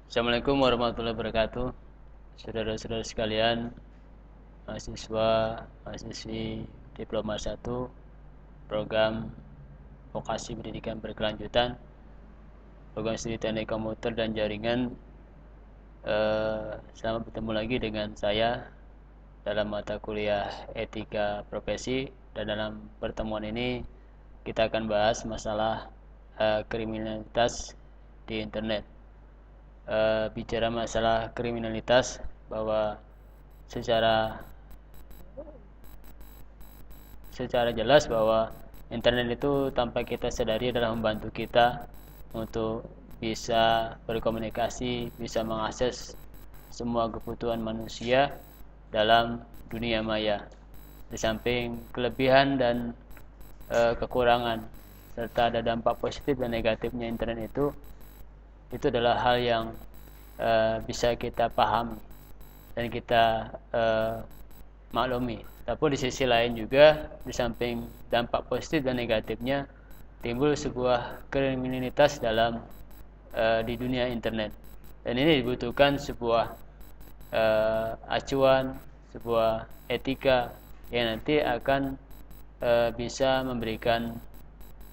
Assalamualaikum warahmatullahi wabarakatuh. Saudara-saudara sekalian, mahasiswa, mahasiswi Diploma 1 Program Vokasi Pendidikan Berkelanjutan, Program Studi Teknik Komputer dan Jaringan. Selamat bertemu lagi dengan saya dalam mata kuliah Etika Profesi, dan dalam pertemuan ini kita akan bahas masalah kriminalitas di internet. Bicara masalah kriminalitas, bahwa secara jelas bahwa internet itu tanpa kita sadari adalah membantu kita untuk bisa berkomunikasi, bisa mengakses semua kebutuhan manusia dalam dunia maya. Di samping kelebihan dan kekurangan serta ada dampak positif dan negatifnya internet itu adalah hal yang bisa kita pahami dan kita maklumi. Tapi di sisi lain juga, di samping dampak positif dan negatifnya, timbul sebuah kriminalitas dalam di dunia internet. Dan ini dibutuhkan sebuah acuan, sebuah etika yang nanti akan bisa memberikan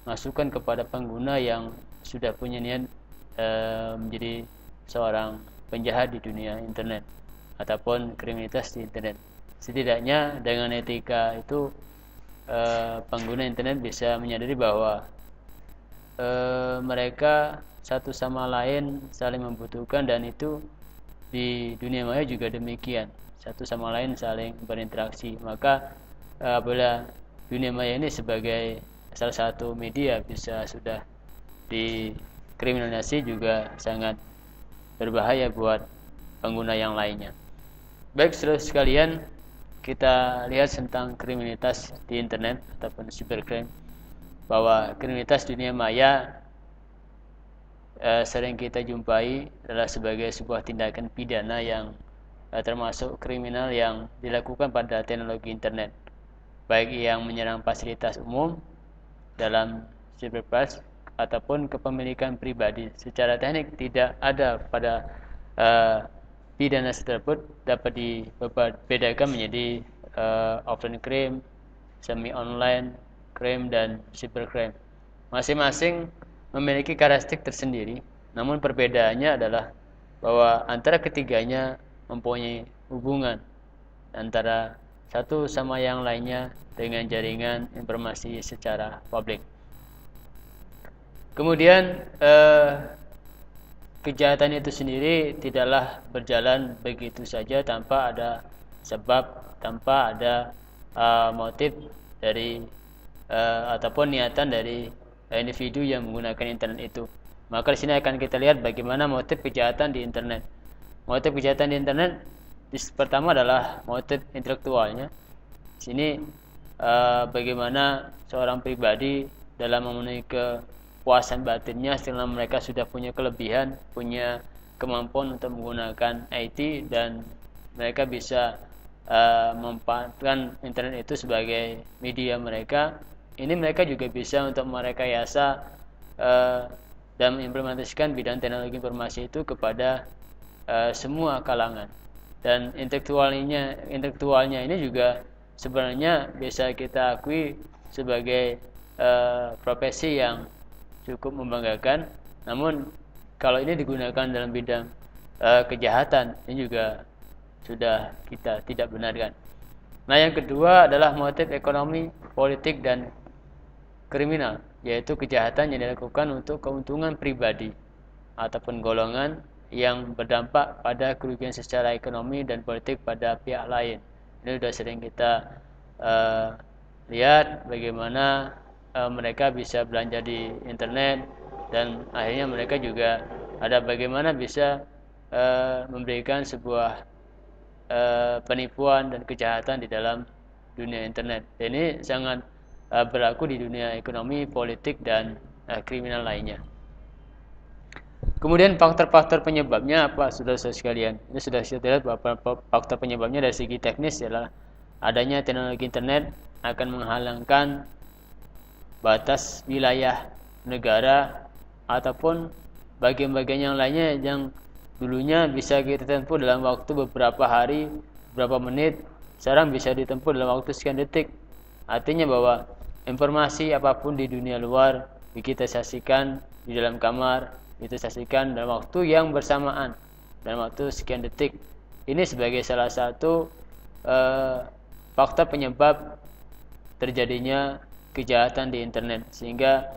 masukan kepada pengguna yang sudah punya niat menjadi seorang penjahat di dunia internet ataupun kriminalitas di internet. Setidaknya dengan etika itu pengguna internet bisa menyadari bahwa mereka satu sama lain saling membutuhkan, dan itu di dunia maya juga demikian, satu sama lain saling berinteraksi. Maka apabila dunia maya ini sebagai salah satu media bisa sudah dikriminalisasi, juga sangat berbahaya buat pengguna yang lainnya. Baik, saudara sekalian, kita lihat tentang kriminalitas di internet ataupun cybercrime, bahwa kriminalitas dunia maya sering kita jumpai adalah sebagai sebuah tindakan pidana yang termasuk kriminal yang dilakukan pada teknologi internet, baik yang menyerang fasilitas umum dalam cyberspace ataupun kepemilikan pribadi. Secara teknik tidak ada pada pidana tersebut dapat dibedakan menjadi offline crime, semi online crime, dan cybercrime. Masing-masing memiliki karakteristik tersendiri, namun perbedaannya adalah bahwa antara ketiganya mempunyai hubungan antara satu sama yang lainnya dengan jaringan informasi secara publik. Kemudian kejahatan itu sendiri tidaklah berjalan begitu saja tanpa ada sebab, tanpa ada motif dari ataupun niatan dari individu yang menggunakan internet itu. Maka di sini akan kita lihat bagaimana motif kejahatan di internet. Motif kejahatan di internet pertama adalah motif intelektualnya. Di sini bagaimana seorang pribadi dalam memenuhi kepuasan batinnya setelah mereka sudah punya kelebihan, punya kemampuan untuk menggunakan IT, dan mereka bisa memanfaatkan internet itu sebagai media mereka. Ini mereka juga bisa untuk merekayasa dan mengimplementasikan bidang teknologi informasi itu kepada semua kalangan. Dan intelektualnya ini juga sebenarnya bisa kita akui sebagai profesi yang cukup membanggakan. Namun kalau ini digunakan dalam bidang kejahatan, ini juga sudah kita tidak benarkan. Nah, yang kedua adalah motif ekonomi, politik, dan kriminal, yaitu kejahatan yang dilakukan untuk keuntungan pribadi ataupun golongan yang berdampak pada kerugian secara ekonomi dan politik pada pihak lain. Ini sudah sering kita lihat bagaimana mereka bisa belanja di internet, dan akhirnya mereka juga ada bagaimana bisa memberikan sebuah penipuan dan kejahatan di dalam dunia internet. Dan ini sangat berlaku di dunia ekonomi, politik, dan kriminal lainnya. Kemudian faktor-faktor penyebabnya apa, saudara-saudara sekalian? Ini sudah kita lihat bahwa faktor penyebabnya dari segi teknis adalah adanya teknologi internet akan menghalangkan batas wilayah negara ataupun bagian-bagian yang lainnya yang dulunya bisa kita tempuh dalam waktu beberapa hari, beberapa menit, sekarang bisa ditempuh dalam waktu sekian detik. Artinya bahwa informasi apapun di dunia luar kita saksikan di dalam kamar, kita saksikan dalam waktu yang bersamaan, dalam waktu sekian detik. Ini sebagai salah satu faktor penyebab terjadinya kejahatan di internet, sehingga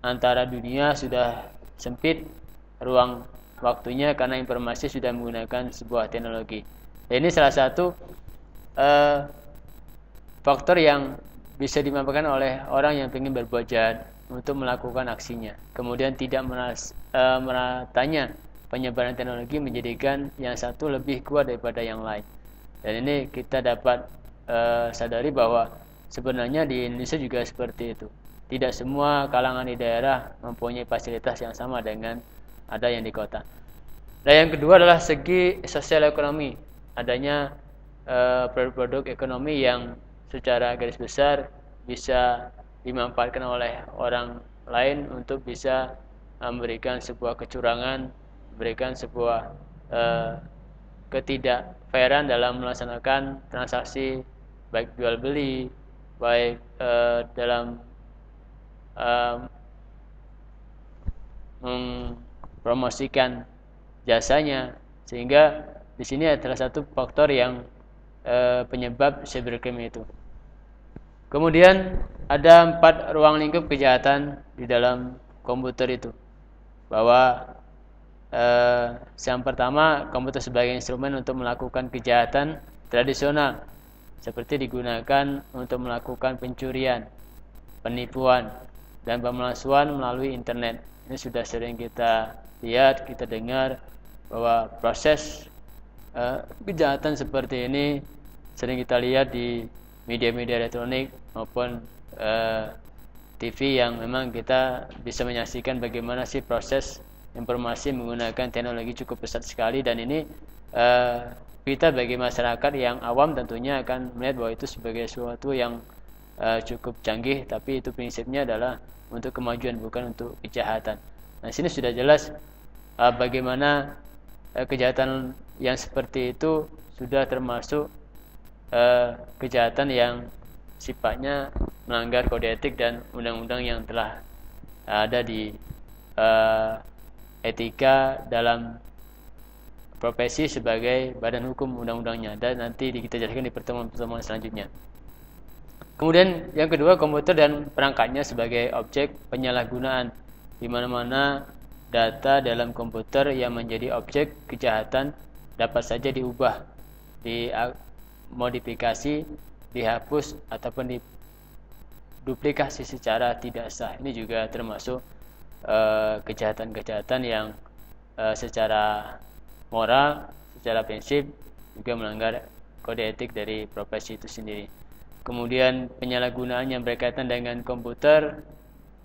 antara dunia sudah sempit ruang waktunya karena informasi sudah menggunakan sebuah teknologi. Dan ini salah satu faktor yang bisa dimanfaatkan oleh orang yang ingin berbuat jahat untuk melakukan aksinya. Kemudian tidak meratanya penyebaran teknologi menjadikan yang satu lebih kuat daripada yang lain. Dan ini kita dapat sadari bahwa sebenarnya di Indonesia juga seperti itu. Tidak semua kalangan di daerah mempunyai fasilitas yang sama dengan ada yang di kota. Dan yang kedua adalah segi sosial ekonomi. Adanya produk-produk ekonomi yang secara garis besar bisa dimanfaatkan oleh orang lain untuk bisa memberikan sebuah kecurangan, memberikan sebuah ketidakfairan dalam melaksanakan transaksi, baik jual beli, baik dalam mempromosikan jasanya, sehingga di sini adalah satu faktor yang penyebab cybercrime itu. Kemudian ada 4 ruang lingkup kejahatan di dalam komputer itu, bahwa yang pertama, komputer sebagai instrumen untuk melakukan kejahatan tradisional, seperti digunakan untuk melakukan pencurian, penipuan, dan pemalsuan melalui internet. Ini sudah sering kita lihat, kita dengar bahwa proses kejahatan seperti ini sering kita lihat di media-media elektronik maupun TV, yang memang kita bisa menyaksikan bagaimana sih proses informasi menggunakan teknologi cukup pesat sekali. Dan ini kita bagi masyarakat yang awam tentunya akan melihat bahwa itu sebagai sesuatu yang cukup canggih, tapi itu prinsipnya adalah untuk kemajuan, bukan untuk kejahatan. Nah, sini sudah jelas bagaimana kejahatan yang seperti itu sudah termasuk kejahatan yang sifatnya melanggar kode etik dan undang-undang yang telah ada di etika dalam profesi sebagai badan hukum undang-undangnya, dan nanti kita jelaskan di pertemuan-pertemuan selanjutnya. Kemudian yang kedua, komputer dan perangkatnya sebagai objek penyalahgunaan, di mana-mana data dalam komputer yang menjadi objek kejahatan dapat saja diubah, dimodifikasi, dihapus, ataupun diduplikasi secara tidak sah. Ini juga termasuk kejahatan-kejahatan yang secara moral, secara prinsip juga melanggar kode etik dari profesi itu sendiri. Kemudian penyalahgunaan yang berkaitan dengan komputer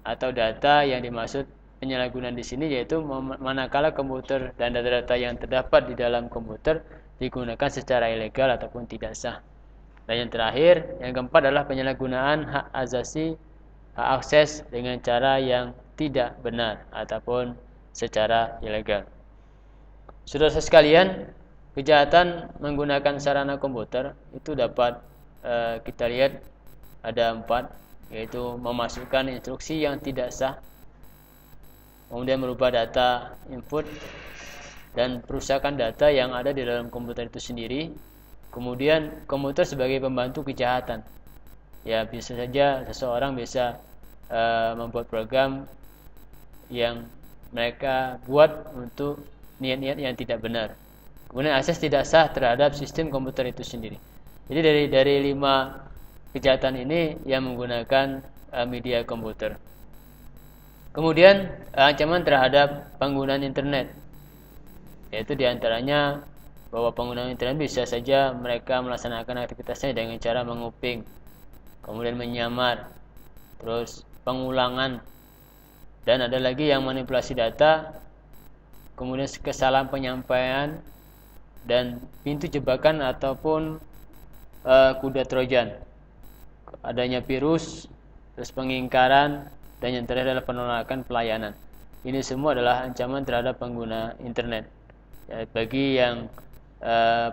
atau data, yang dimaksud penyalahgunaan di sini yaitu manakala komputer dan data-data yang terdapat di dalam komputer digunakan secara ilegal ataupun tidak sah. Dan yang terakhir, yang keempat adalah penyalahgunaan hak asasi, hak akses dengan cara yang tidak benar ataupun secara ilegal. Saudara sekalian, kejahatan menggunakan sarana komputer itu dapat kita lihat ada 4, yaitu memasukkan instruksi yang tidak sah, kemudian merubah data input dan perusakan data yang ada di dalam komputer itu sendiri. Kemudian komputer sebagai pembantu kejahatan, ya bisa saja seseorang bisa membuat program yang mereka buat untuk niat-niat yang tidak benar. Kemudian akses tidak sah terhadap sistem komputer itu sendiri. Jadi dari 5 kejahatan ini yang menggunakan media komputer. Kemudian ancaman terhadap penggunaan internet, yaitu diantaranya bahwa pengguna internet bisa saja mereka melaksanakan aktivitasnya dengan cara menguping, kemudian menyamar, terus pengulangan, dan ada lagi yang manipulasi data, kemudian kesalahan penyampaian, dan pintu jebakan ataupun kuda trojan, adanya virus, terus pengingkaran, dan yang terakhir adalah penolakan pelayanan. ini semua adalah ancaman terhadap pengguna internet. Ya, bagi yang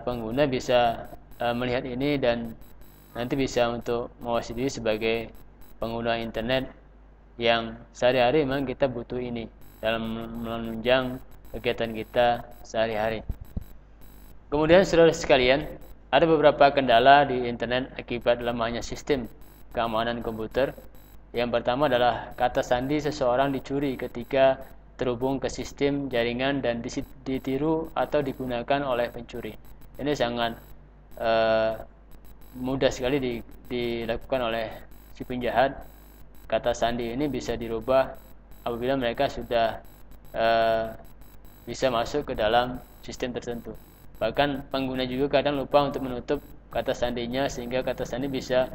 pengguna bisa melihat ini dan nanti bisa untuk mengawasi diri sebagai pengguna internet yang sehari-hari memang kita butuh ini dalam menunjang kegiatan kita sehari-hari. Kemudian saudara sekalian, ada beberapa kendala di internet akibat lemahnya sistem keamanan komputer. Yang pertama adalah kata sandi seseorang dicuri ketika terhubung ke sistem jaringan dan ditiru atau digunakan oleh pencuri. Ini sangat mudah sekali dilakukan oleh si penjahat. Kata sandi ini bisa dirubah apabila mereka sudah bisa masuk ke dalam sistem tertentu. Bahkan pengguna juga kadang lupa untuk menutup kata sandinya sehingga kata sandi bisa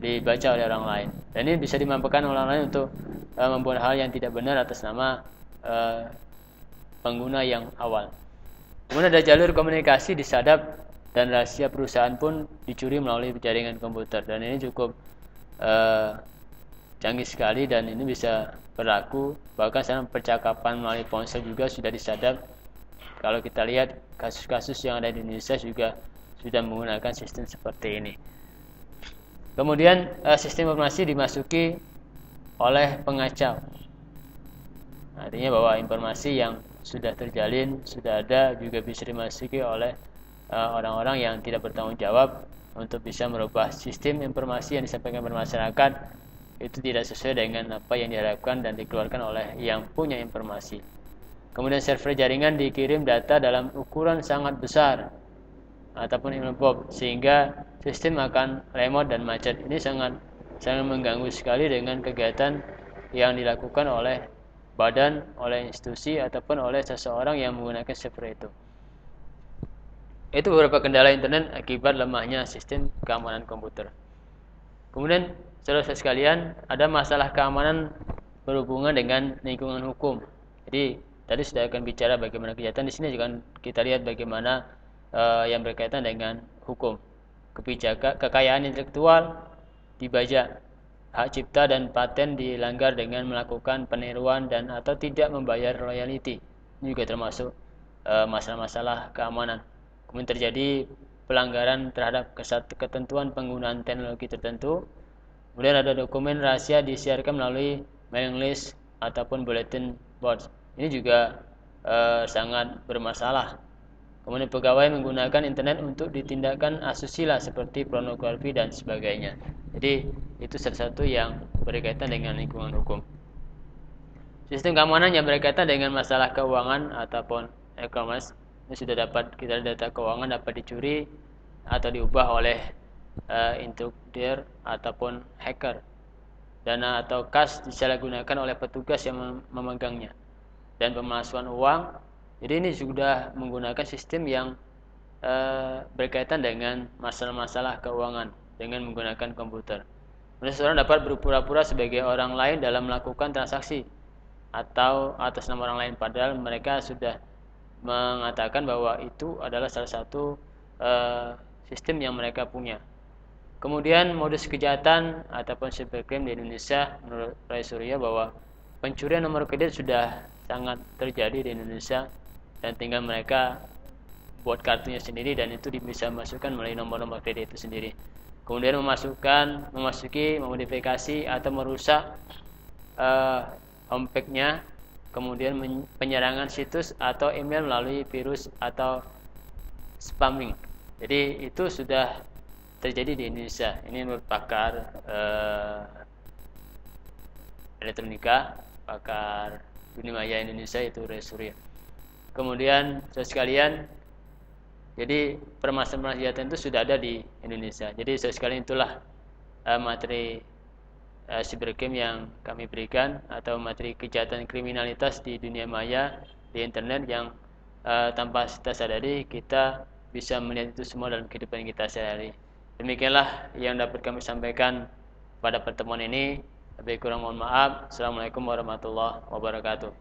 dibaca oleh orang lain. Dan ini bisa dimanfaatkan orang lain untuk membuat hal yang tidak benar atas nama pengguna yang awal. Kemudian ada jalur komunikasi disadap dan rahasia perusahaan pun dicuri melalui jaringan komputer. Dan ini cukup canggih sekali dan ini bisa berlaku. Bahkan sekarang percakapan melalui ponsel juga sudah disadap. Kalau kita lihat kasus-kasus yang ada di Indonesia juga sudah menggunakan sistem seperti ini. Kemudian sistem informasi dimasuki oleh pengacau. Artinya bahwa informasi yang sudah terjalin, sudah ada juga bisa dimasuki oleh orang-orang yang tidak bertanggung jawab untuk bisa merubah sistem informasi yang disampaikan kepada masyarakat itu tidak sesuai dengan apa yang diharapkan dan dikeluarkan oleh yang punya informasi. Kemudian server jaringan dikirim data dalam ukuran sangat besar ataupun envelope sehingga sistem akan lemot dan macet. Ini sangat mengganggu sekali dengan kegiatan yang dilakukan oleh badan, oleh institusi ataupun oleh seseorang yang menggunakan server itu. Itu beberapa kendala internet akibat lemahnya sistem keamanan komputer. Kemudian saudara sekalian, ada masalah keamanan berhubungan dengan lingkungan hukum. Jadi tadi sudah akan bicara bagaimana kejahatan, di sini juga kita lihat bagaimana yang berkaitan dengan hukum. Kebijakan, kekayaan intelektual dibajak, hak cipta dan paten dilanggar dengan melakukan peniruan dan atau tidak membayar royalti. Ini juga termasuk masalah-masalah keamanan. Kemudian terjadi pelanggaran terhadap ketentuan penggunaan teknologi tertentu. Kemudian ada dokumen rahasia disiarkan melalui mailing list ataupun bulletin board. Ini juga sangat bermasalah. Kemudian pegawai menggunakan internet untuk ditindakan asusila seperti pornografi dan sebagainya. Jadi itu salah satu yang berkaitan dengan lingkungan hukum. Sistem keamanan yang berkaitan dengan masalah keuangan ataupun e-commerce ini sudah dapat kita data keuangan dapat dicuri atau diubah oleh intruder ataupun hacker. Dana atau kas disalahgunakan oleh petugas yang memegangnya. Dan pemalsuan uang. Jadi ini sudah menggunakan sistem yang berkaitan dengan masalah-masalah keuangan dengan menggunakan komputer. Kemudian seseorang dapat berpura-pura sebagai orang lain dalam melakukan transaksi atau atas nama orang lain padahal mereka sudah mengatakan bahwa itu adalah salah satu sistem yang mereka punya. Kemudian modus kejahatan ataupun cybercrime di Indonesia menurut Ray Surya bahwa pencurian nomor kredit sudah sangat terjadi di Indonesia dan tinggal mereka buat kartunya sendiri dan itu bisa masukkan melalui nomor-nomor kredit itu sendiri. Kemudian memasuki, memodifikasi atau merusak homepage-nya, kemudian penyerangan situs atau email melalui virus atau spamming. Jadi itu sudah terjadi di Indonesia. Ini menurut pakar elektronika, pakar dunia maya Indonesia itu Ray Surya. Kemudian saudara sekalian, jadi permasalahan kejahatan itu sudah ada di Indonesia. Jadi saudara sekalian itulah materi cybercrime yang kami berikan atau materi kejahatan kriminalitas di dunia maya di internet yang tanpa kita sadari kita bisa melihat itu semua dalam kehidupan kita sehari-hari. Demikianlah yang dapat kami sampaikan pada pertemuan ini. Lebih kurang mohon maaf. Assalamualaikum warahmatullahi wabarakatuh.